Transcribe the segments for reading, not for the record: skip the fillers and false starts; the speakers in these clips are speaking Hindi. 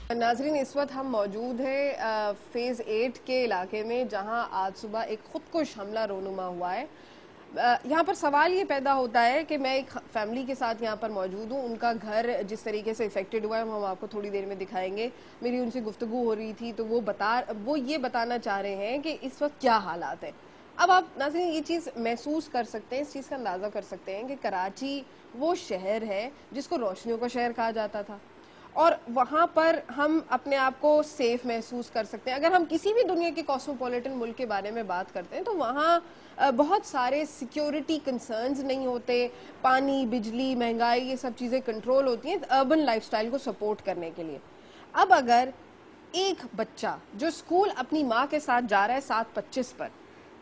नाजरीन, इस वक्त हम मौजूद हैं फेज़ 8 के इलाके में, जहां आज सुबह एक खुदकुश हमला रोनुमा हुआ है। यहाँ पर सवाल ये पैदा होता है कि मैं एक फैमिली के साथ यहाँ पर मौजूद हूँ। उनका घर जिस तरीके से इफेक्टेड हुआ है हम आपको थोड़ी देर में दिखाएंगे। मेरी उनसे गुफ्तगू हो रही थी तो वो ये बताना चाह रहे हैं कि इस वक्त क्या हालात है। अब आप नाज़रीन ये चीज़ महसूस कर सकते हैं, इस चीज़ का अंदाज़ा कर सकते हैं कि कराची वो शहर है जिसको रोशनियों का शहर कहा जाता था, और वहाँ पर हम अपने आप को सेफ महसूस कर सकते हैं। अगर हम किसी भी दुनिया के कॉस्मोपॉलिटन मुल्क के बारे में बात करते हैं तो वहाँ बहुत सारे सिक्योरिटी कंसर्न्स नहीं होते, पानी, बिजली, महंगाई, ये सब चीज़ें कंट्रोल होती हैं अर्बन लाइफस्टाइल को सपोर्ट करने के लिए। अब अगर एक बच्चा जो स्कूल अपनी माँ के साथ जा रहा है 7:25 पर,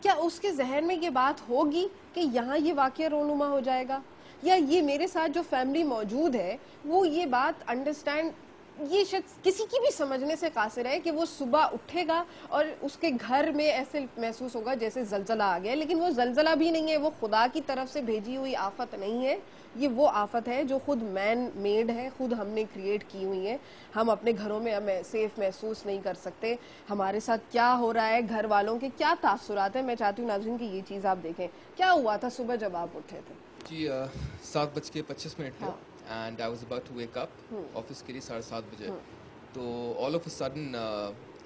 क्या उसके जहन में ये बात होगी कि यहाँ ये वाकया रोनुमा हो जाएगा, या ये मेरे साथ जो फैमिली मौजूद है वो ये बात अंडरस्टैंड, ये शख्स किसी की भी समझने से कासिर है कि वो सुबह उठेगा और उसके घर में ऐसे महसूस होगा जैसे जलजला आ गया। लेकिन वो जलजला भी नहीं है, वो खुदा की तरफ से भेजी हुई आफत नहीं है, ये वो आफत है जो खुद मैन मेड है, खुद हमने क्रिएट की हुई है। हम अपने घरों में अब सेफ महसूस नहीं कर सकते। हमारे साथ क्या हो रहा है, घर वालों के क्या तासुरात है, मैं चाहती हूँ नाज़रीन की ये चीज़ आप देखें। क्या हुआ था सुबह जब आप उठे थे? जी 7:25 पे and I was about to wake up office के लिए 7:30 बजे। तो ऑल ऑफ अ सडन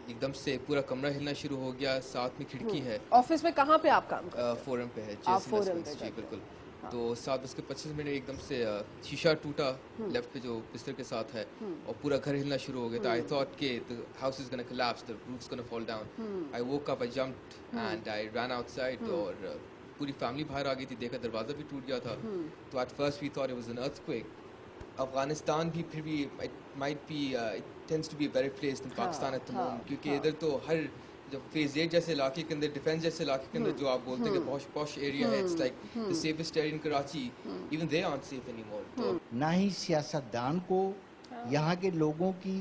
एकदम से पूरा कमरा हिलना शुरू हो गया। साथ में खिड़की है। ऑफिस में कहाँ पे आप काम करते हैं? फोरम पे है, आप फोरम पे? जी बिल्कुल। तो 7:25 एकदम से शीशा टूटा लेफ्ट पे जो बिस्तर के साथ है, और पूरा घर हिलना शुरू हो गया। तो आई थॉट के the house is gonna collapse, the roof is gonna fall down. I woke up, I jumped and I run outside, और पूरी फैमिली बाहर आ गई थी। देखा दरवाजा भी टूट गया था। तो at first we thought it was an earthquake. Afghanistan भी फिर भी it might be it tends to be a better place than Pakistan at the moment, क्योंकि इधर तो हर जो फेज 8 जैसे इलाके के अंदर, डिफेंस जैसे इलाके के अंदर जो आप बोलते हैं कि पॉश पॉश एरिया है, it's like the safest area in Karachi, even they aren't safe anymore. तो ना ही सियासतदान को यहाँ के लोगों की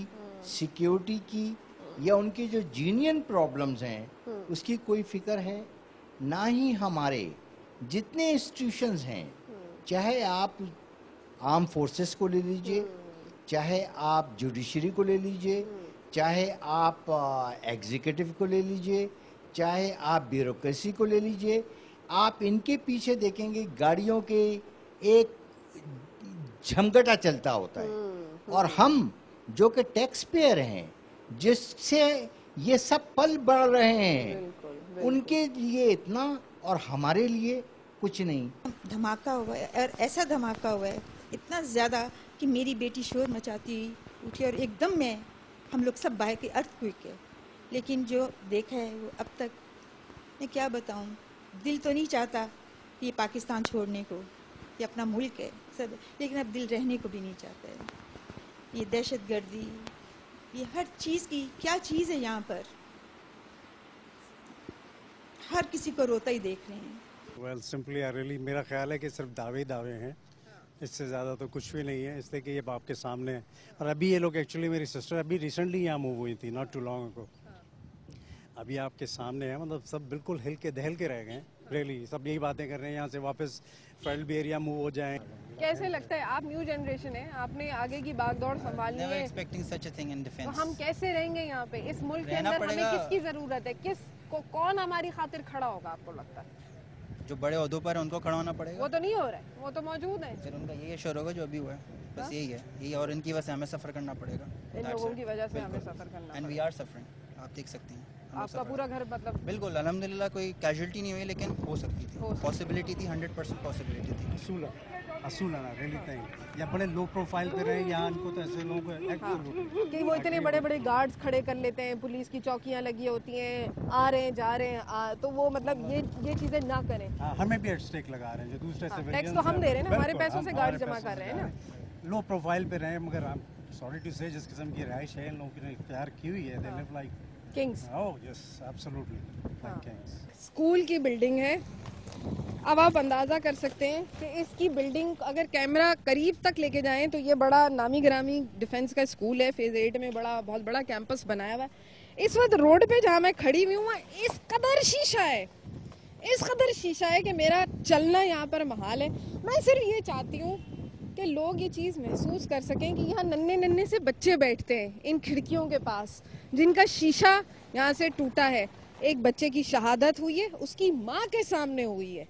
सिक्योरिटी की या उनके जो जीनियन प्रॉब्लम्स हैं उसकी कोई फिक्र है, ना ही हमारे जितने इंस्टीट्यूशंस हैं, चाहे आप आर्म फोर्सेस को ले लीजिए, चाहे आप जुडिशरी को ले लीजिए, चाहे आप एग्जीक्यूटिव को ले लीजिए, चाहे आप ब्यूरोक्रेसी को ले लीजिए, आप इनके पीछे देखेंगे गाड़ियों के एक झमगटा चलता होता है। और हम जो कि टैक्स पेयर हैं, जिससे ये सब पल बढ़ रहे हैं, उनके लिए इतना और हमारे लिए कुछ नहीं। धमाका हुआ है, और ऐसा धमाका हुआ है इतना ज़्यादा कि मेरी बेटी शोर मचाती उठी, और एकदम में हम लोग सब बाहर के अर्थक्वेक है। लेकिन जो देखा है वो अब तक मैं क्या बताऊं, दिल तो नहीं चाहता कि ये पाकिस्तान छोड़ने को, ये अपना मुल्क है सब, लेकिन अब दिल रहने को भी नहीं चाहता है। ये दहशतगर्दी, ये हर चीज़ की क्या चीज़ है यहाँ पर, हर किसी को रोता ही देख रहे हैं। वेल सिंपली रियली मेरा ख्याल है कि सिर्फ दावे हैं, इससे ज़्यादा तो कुछ भी नहीं है। इसलिए कि ये आपके सामने है। और अभी ये लोग एक्चुअली, मेरी सिस्टर अभी रिसेंटली यहाँ मूव हुई थी, नॉट टू लॉन्ग अगो। अभी आपके सामने है, मतलब सब बिल्कुल हिल के दहल के रह गए। रियली सब यही बातें कर रहे हैं यहाँ से वापस फेल्ड एरिया मूव हो जाएं। कैसे लगता है, आप न्यू जनरेशन है, आपने आगे की भागदौड़ संभालनी है, तो हम कैसे रहेंगे यहाँ पे इस मुल्क के अंदर? हमें किसकी जरूरत है, कौन हमारी खातिर खड़ा होगा? आपको लगता है जो बड़े ओहदों पर है उनको खड़ा होना पड़ेगा। वो तो नहीं हो रहा है, वो तो मौजूद है। फिर उनका यही शोर होगा जो अभी हुआ है, बस यही है, यही, और इनकी वजह से हमें सफ़र करना पड़ेगा। इन लोगों की वजह से हमें सफ़र करना, एंड वी आर सफरिंग, आप देख सकते हैं। आपका पूरा घर मतलब बिल्कुल अल्हम्दुलिल्लाह कोई कैजुअलिटी नहीं हुई, लेकिन हो सकती थी, पॉसिबिलिटी थी, 100% पॉसिबिलिटी थी। असूल है ना, रियली थिंग, या बड़े लो प्रोफाइल पे रहे यहाँ, इनको तो ऐसे लोग कि वो इतने बड़े बड़े गार्ड्स खड़े कर लेते हैं, पुलिस की चौकियां लगी होती हैं, आ रहे हैं जा रहे हैं, तो वो मतलब ये चीजें ना करें। हमें भी एट स्टेक लगा रहे हैं जो दूसरे से, टैक्स तो हम दे रहे हैं ना, हमारे पैसों से गार्ड जमा कर रहे हैं ना। लो प्रोफाइल पे रहे, मगर हम सॉरी टू से जिस किस्म की रहाइश है इन लोगों ने इख्तियार की हुई है, they live like Kings. Oh yes absolutely like Kings. School की बिल्डिंग है। अब आप अंदाज़ा कर सकते हैं कि इसकी बिल्डिंग अगर कैमरा करीब तक लेके जाएं तो ये बड़ा नामी ग्रामी डिफेंस का स्कूल है, फेज 8 में बहुत बड़ा कैंपस बनाया हुआ है। इस वक्त रोड पे जहाँ मैं खड़ी हुई हूँ इस कदर शीशा है कि मेरा चलना यहाँ पर महाल है। मैं सिर्फ ये चाहती हूँ कि लोग ये चीज़ महसूस कर सकें कि यहाँ नन्हे नन्हे से बच्चे बैठते हैं इन खिड़कियों के पास, जिनका शीशा यहाँ से टूटा है। एक बच्चे की शहादत हुई है, उसकी माँ के सामने हुई है।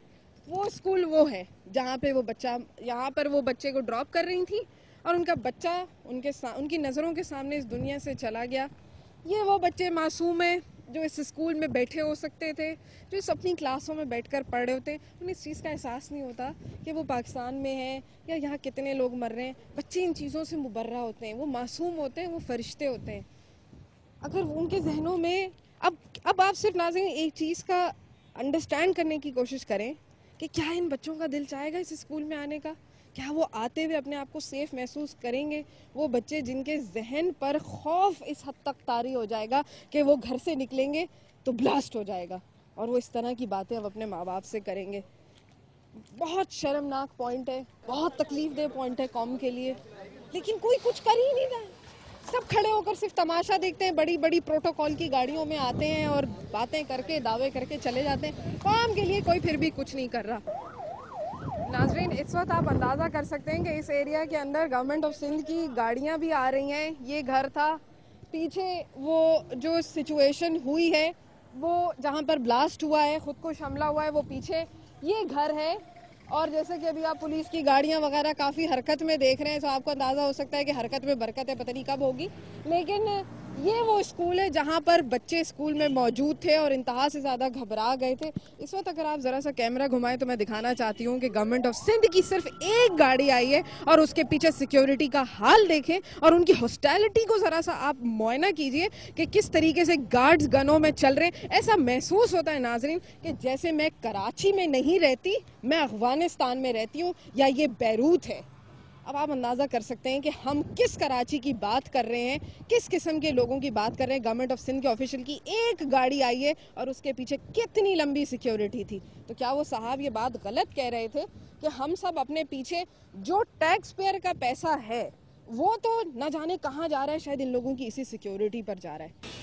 वो स्कूल वो है जहाँ पे वो बच्चा, यहाँ पर वो बच्चे को ड्रॉप कर रही थी और उनका बच्चा उनकी नज़रों के सामने इस दुनिया से चला गया। ये वो बच्चे मासूम हैं जो इस स्कूल में बैठे हो सकते थे, जो इस अपनी क्लासों में बैठकर पढ़ रहे होते। उन्हें इस चीज़ का एहसास नहीं होता कि वो पाकिस्तान में हैं या यहाँ कितने लोग मर रहे हैं। बच्चे इन चीज़ों से मुबर्रा होते हैं, वो मासूम होते हैं, वो फरिश्ते होते हैं। अगर उनके जहनों में अब आप सिर्फ नाज़रीन एक चीज़ का अंडरस्टैंड करने की कोशिश करें कि क्या इन बच्चों का दिल चाहेगा इस स्कूल में आने का? क्या वो आते हुए अपने आप को सेफ महसूस करेंगे? वो बच्चे जिनके जहन पर खौफ इस हद तक तारी हो जाएगा कि वो घर से निकलेंगे तो ब्लास्ट हो जाएगा, और वो इस तरह की बातें अब अपने माँ बाप से करेंगे। बहुत शर्मनाक पॉइंट है, बहुत तकलीफदेह पॉइंट है कौम के लिए, लेकिन कोई कुछ कर ही नहीं रहा है। सब खड़े होकर सिर्फ तमाशा देखते हैं। बड़ी बड़ी प्रोटोकॉल की गाड़ियों में आते हैं और बातें करके दावे करके चले जाते हैं। कौम के लिए कोई फिर भी कुछ नहीं कर रहा। नाजरीन, इस वक्त आप अंदाज़ा कर सकते हैं कि इस एरिया के अंदर गवर्नमेंट ऑफ सिंध की गाड़ियां भी आ रही हैं। ये घर था, पीछे वो जो सिचुएशन हुई है, वो जहां पर ब्लास्ट हुआ है, खुदकुश हमला हुआ है, वो पीछे ये घर है। और जैसे कि अभी आप पुलिस की गाड़ियां वगैरह काफ़ी हरकत में देख रहे हैं, तो आपको अंदाज़ा हो सकता है कि हरकत में बरकत है, पता नहीं कब होगी। लेकिन ये वो स्कूल है जहां पर बच्चे स्कूल में मौजूद थे और इंतहा से ज़्यादा घबरा गए थे। इस वक्त अगर आप ज़रा सा कैमरा घुमाएं तो मैं दिखाना चाहती हूँ कि गवर्नमेंट ऑफ सिंध की सिर्फ एक गाड़ी आई है और उसके पीछे सिक्योरिटी का हाल देखें और उनकी हॉस्टैलिटी को ज़रा सा आप मुआयना कीजिए कि किस तरीके से गार्ड्स गनों में चल रहे हैं। ऐसा महसूस होता है नाजरीन कि जैसे मैं कराची में नहीं रहती, मैं अफगानिस्तान में रहती हूँ या ये बैरूत है। अब आप अंदाज़ा कर सकते हैं कि हम किस कराची की बात कर रहे हैं, किस किस्म के लोगों की बात कर रहे हैं। गवर्नमेंट ऑफ सिंध के ऑफिशियल की एक गाड़ी आई है और उसके पीछे कितनी लंबी सिक्योरिटी थी। तो क्या वो साहब ये बात गलत कह रहे थे कि हम सब अपने पीछे जो टैक्स पेयर का पैसा है वो तो न जाने कहाँ जा रहा है, शायद इन लोगों की इसी सिक्योरिटी पर जा रहा है।